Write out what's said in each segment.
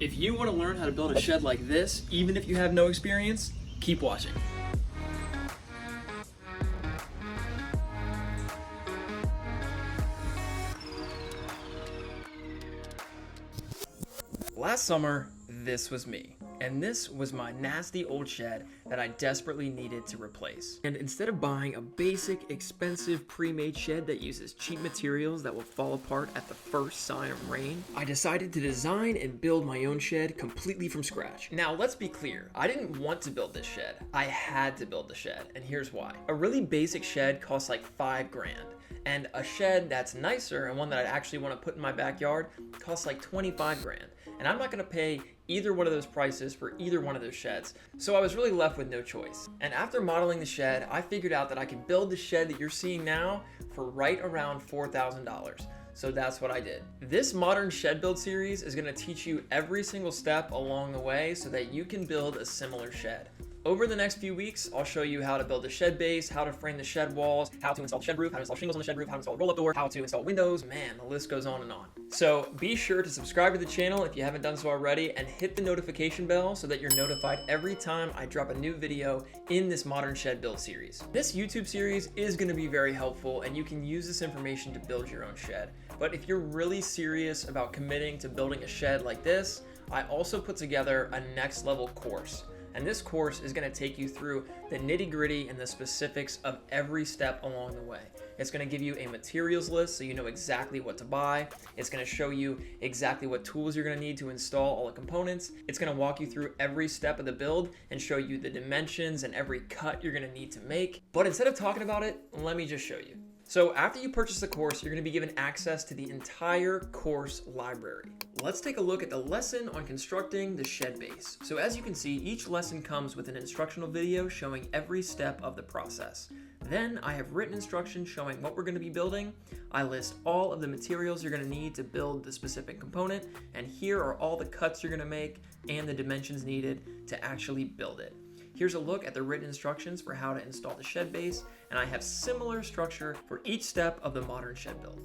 If you want to learn how to build a shed like this, even if you have no experience, keep watching. Last summer, this was me. And this was my nasty old shed that I desperately needed to replace. And instead of buying a basic, expensive, pre-made shed that uses cheap materials that will fall apart at the first sign of rain, I decided to design and build my own shed completely from scratch. Now, let's be clear. I didn't want to build this shed. I had to build the shed, and here's why. A really basic shed costs like $5 grand. And a shed that's nicer and one that I actually want to put in my backyard costs like 25 grand. And I'm not going to pay either one of those prices for either one of those sheds. So I was really left with no choice. And after modeling the shed, I figured out that I could build the shed that you're seeing now for right around $4,000. So that's what I did. This modern shed build series is going to teach you every single step along the way so that you can build a similar shed. Over the next few weeks, I'll show you how to build the shed base, how to frame the shed walls, how to install the shed roof, how to install shingles on the shed roof, how to install a roll-up door, how to install windows. Man, the list goes on and on. So be sure to subscribe to the channel if you haven't done so already, and hit the notification bell so that you're notified every time I drop a new video in this modern shed build series. This YouTube series is going to be very helpful, and you can use this information to build your own shed. But if you're really serious about committing to building a shed like this, I also put together a next level course. And this course is going to take you through the nitty-gritty and the specifics of every step along the way. It's going to give you a materials list so you know exactly what to buy. It's going to show you exactly what tools you're going to need to install all the components. It's going to walk you through every step of the build and show you the dimensions and every cut you're going to need to make. But instead of talking about it, let me just show you. So after you purchase the course, you're going to be given access to the entire course library. Let's take a look at the lesson on constructing the shed base. So as you can see, each lesson comes with an instructional video showing every step of the process. Then I have written instructions showing what we're going to be building. I list all of the materials you're going to need to build the specific component, and here are all the cuts you're going to make and the dimensions needed to actually build it. Here's a look at the written instructions for how to install the shed base, and I have similar structure for each step of the modern shed build.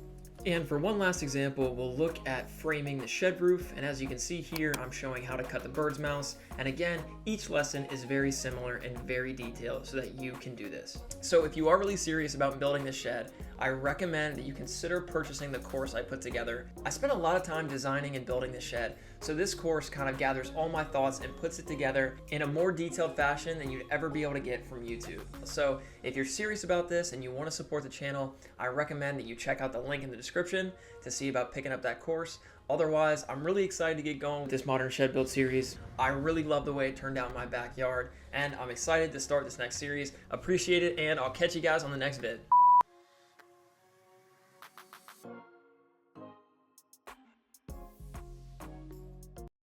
And for one last example, we'll look at framing the shed roof, and as you can see here, I'm showing how to cut the bird's mouse. And again, each lesson is very similar and very detailed so that you can do this. So if you are really serious about building this shed, I recommend that you consider purchasing the course I put together. I spent a lot of time designing and building the shed, so this course kind of gathers all my thoughts and puts it together in a more detailed fashion than you'd ever be able to get from YouTube. So if you're serious about this and you want to support the channel, I recommend that you check out the link in the description to see about picking up that course. Otherwise, I'm really excited to get going with this modern shed build series. I really love the way it turned out in my backyard, and I'm excited to start this next series. Appreciate it, and I'll catch you guys on the next vid.